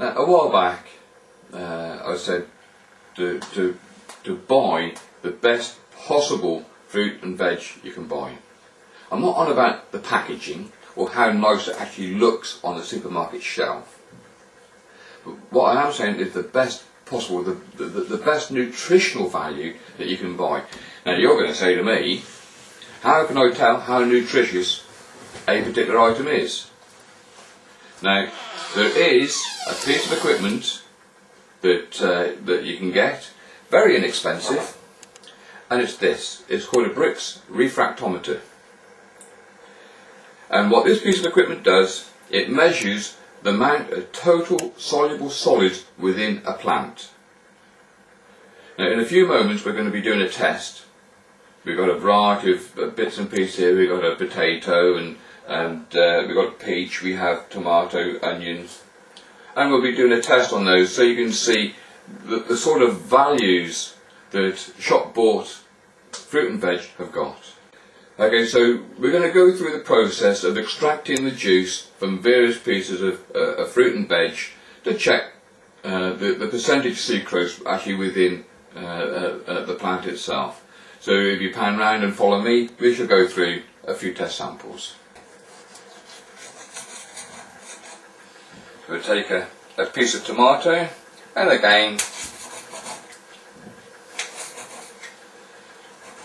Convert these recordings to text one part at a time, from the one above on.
Now, a while back, I said to buy the best possible fruit and veg you can buy. I'm not on about the packaging or how nice it actually looks on the supermarket shelf. But what I am saying is the best possible, the best nutritional value that you can buy. Now you're going to say to me, how can I tell how nutritious a particular item is? Now, there is a piece of equipment that you can get, very inexpensive, and it's this. It's called a Brix refractometer. And what this piece of equipment does, it measures the amount of total soluble solids within a plant. Now, in a few moments we're going to be doing a test. We've got a variety of bits and pieces here. We've got a potato and we've got peach, we have tomato, onions, and we'll be doing a test on those so you can see the sort of values that shop bought fruit and veg have got. Okay, so we're going to go through the process of extracting the juice from various pieces of fruit and veg to check the percentage sucrose actually within the plant itself. So if you pan round and follow me, we shall go through a few test samples. We'll take a piece of tomato, and again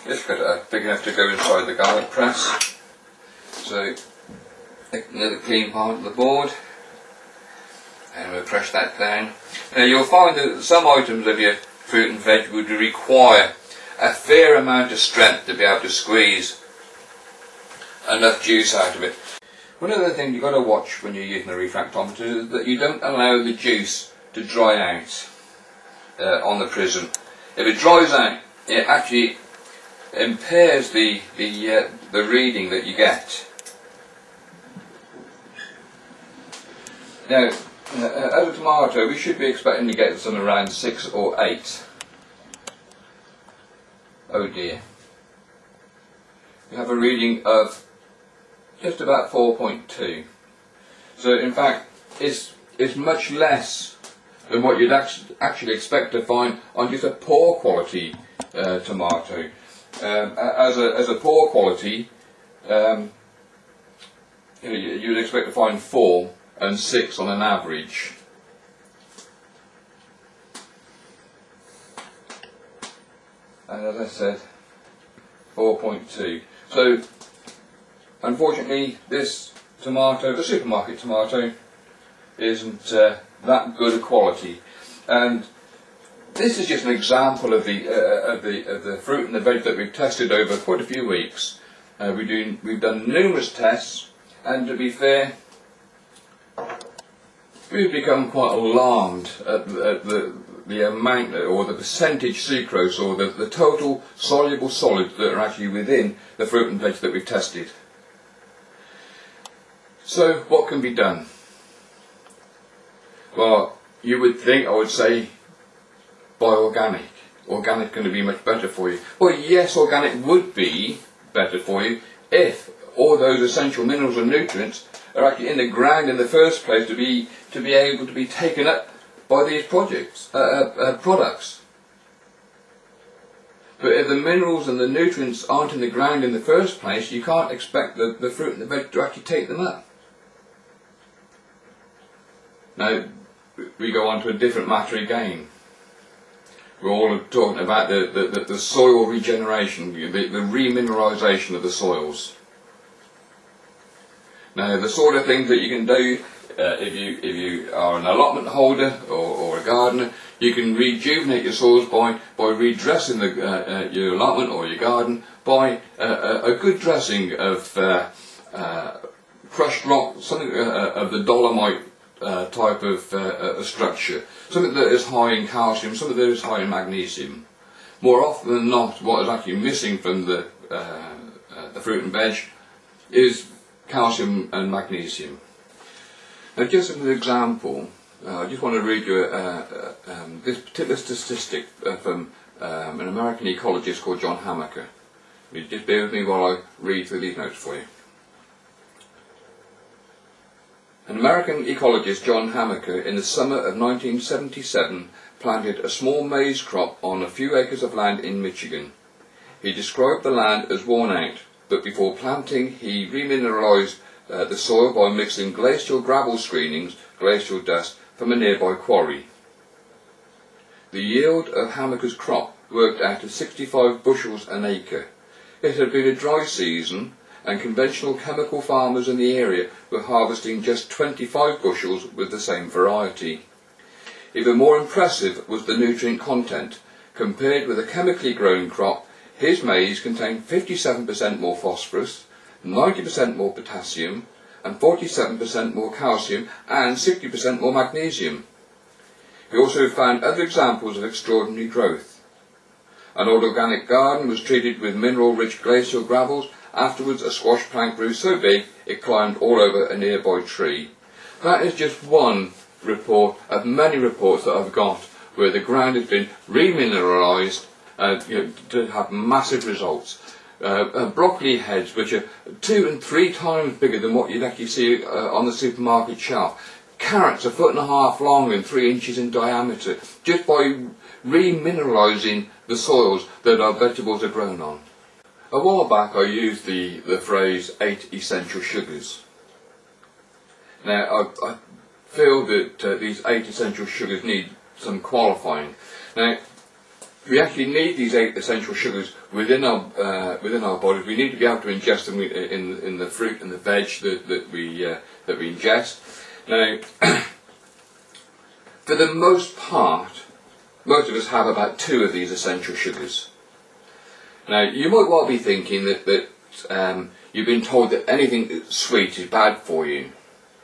just got it big enough to go inside the garlic press. So another clean part of the board, and we'll press that down. Now you'll find that some items of your fruit and veg would require a fair amount of strength to be able to squeeze enough juice out of it. One of the things you've got to watch when you're using a refractometer is that you don't allow the juice to dry out on the prism. If it dries out, it actually impairs the reading that you get. Now, as a tomato, we should be expecting to get some around 6 or 8. Oh dear. We have a reading of just about 4.2. So in fact, it's much less than what you'd actually expect to find on just a poor quality tomato. As a poor quality, you'd expect to find 4 and 6 on an average. And as I said, 4.2. So unfortunately this tomato, the supermarket tomato, isn't that good a quality. And this is just an example of the fruit and the veg that we've tested over quite a few weeks. We've done numerous tests, and to be fair, we've become quite alarmed at the amount or the percentage sucrose or the total soluble solids that are actually within the fruit and veg that we've tested. So what can be done? Well, you would think, I would say, buy organic. Organic going to be much better for you. Well, yes, organic would be better for you if all those essential minerals and nutrients are actually in the ground in the first place to be able to be taken up by these products. But if the minerals and the nutrients aren't in the ground in the first place, you can't expect the fruit and the veg to actually take them up. Now, we go on to a different matter again. We're all talking about the soil regeneration, the remineralisation of the soils. Now, the sort of things that you can do if you are an allotment holder or a gardener, you can rejuvenate your soils by redressing your allotment or your garden by a good dressing of crushed rock, something of the dolomite type of structure, something that is high in calcium, something that is high in magnesium. More often than not, what is actually missing from the fruit and veg is calcium and magnesium. Now, just as an example, I just want to read you this particular statistic from an American ecologist called John Hamaker. You just bear with me while I read through these notes for you. An American ecologist, John Hamaker, in the summer of 1977 planted a small maize crop on a few acres of land in Michigan. He described the land as worn out, but before planting he remineralised the soil by mixing glacial gravel screenings, glacial dust, from a nearby quarry. The yield of Hamaker's crop worked out at 65 bushels an acre. It had been a dry season, and conventional chemical farmers in the area were harvesting just 25 bushels with the same variety. Even more impressive was the nutrient content. Compared with a chemically grown crop, his maize contained 57% more phosphorus, 90% more potassium, and 47% more calcium, and 60% more magnesium. He also found other examples of extraordinary growth. An old organic garden was treated with mineral-rich glacial gravels. Afterwards, a squash plant grew so big it climbed all over a nearby tree. That is just one report of many reports that I've got where the ground has been remineralised to have massive results. Broccoli heads, which are 2 and 3 times bigger than what you'd actually see on the supermarket shelf. Carrots 1.5 foot long and 3 inches in diameter, just by remineralising the soils that our vegetables are grown on. A while back I used the phrase 8 essential sugars. Now I feel that these 8 essential sugars need some qualifying. Now we actually need these 8 essential sugars within our bodies. We need to be able to ingest them in the fruit and the veg that we ingest. Now, for the most part, most of us have about 2 of these essential sugars. Now, you might well be thinking that you've been told that anything sweet is bad for you.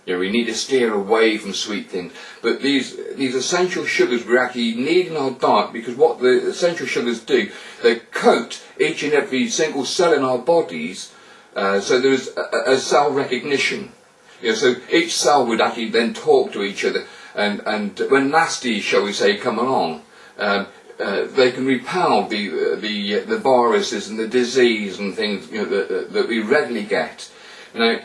You know, we need to steer away from sweet things. But these essential sugars we actually need in our diet, because what the essential sugars do, they coat each and every single cell in our bodies, so there's a cell recognition. You know, so each cell would actually then talk to each other, and when nasty, shall we say, come along, they can repel the viruses and the disease and things, you know, that we regularly get. Now,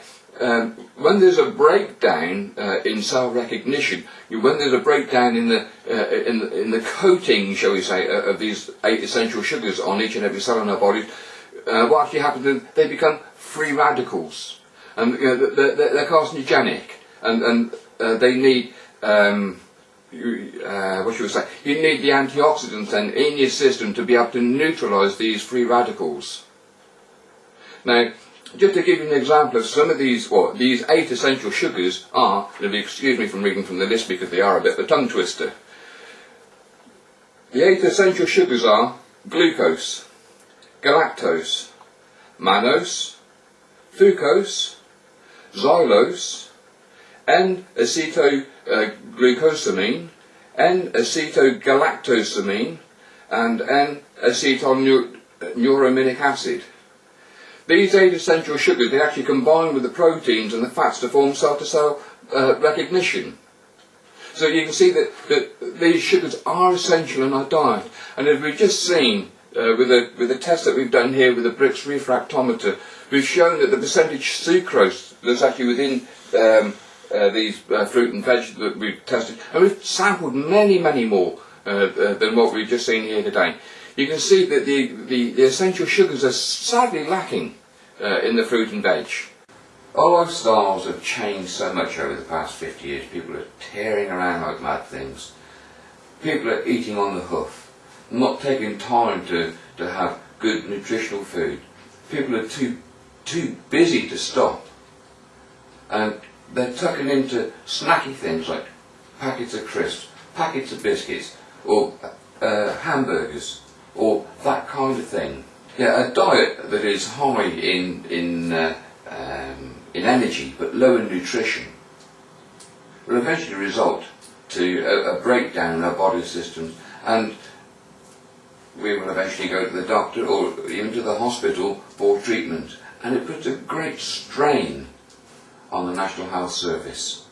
when there's a breakdown in cell recognition, when there's a breakdown in the coating, shall we say, of these 8 essential sugars on each and every cell in our bodies, what actually happens is they become free radicals. And you know, they're carcinogenic, and they need, what should we say, you need the antioxidants then in your system to be able to neutralise these free radicals. Now, just to give you an example of some of these, these 8 essential sugars are, and excuse me from reading from the list because they are a bit of a tongue twister. The 8 essential sugars are glucose, galactose, mannose, fucose, xylose, N-acetoglucosamine, N-acetogalactosamine, and N-acetylneurominic acid. These 8 essential sugars, they actually combine with the proteins and the fats to form cell-to-cell recognition. So you can see that these sugars are essential in our diet. And as we've just seen with the test that we've done here with the Brix refractometer, we've shown that the percentage sucrose that's actually within these fruit and veg that we've tested, and we've sampled many more than what we've just seen here today. You can see that the essential sugars are sadly lacking in the fruit and veg. Our lifestyles have changed so much over the past 50 years. People are tearing around like mad things. People are eating on the hoof, not taking time to have good nutritional food. People are too busy to stop, and they're tucking into snacky things like packets of crisps, packets of biscuits, or hamburgers, or that kind of thing. Yeah, a diet that is high in energy but low in nutrition will eventually result to a breakdown in our body systems, and we will eventually go to the doctor or even to the hospital for treatment, and it puts a great strain on the National Health Service.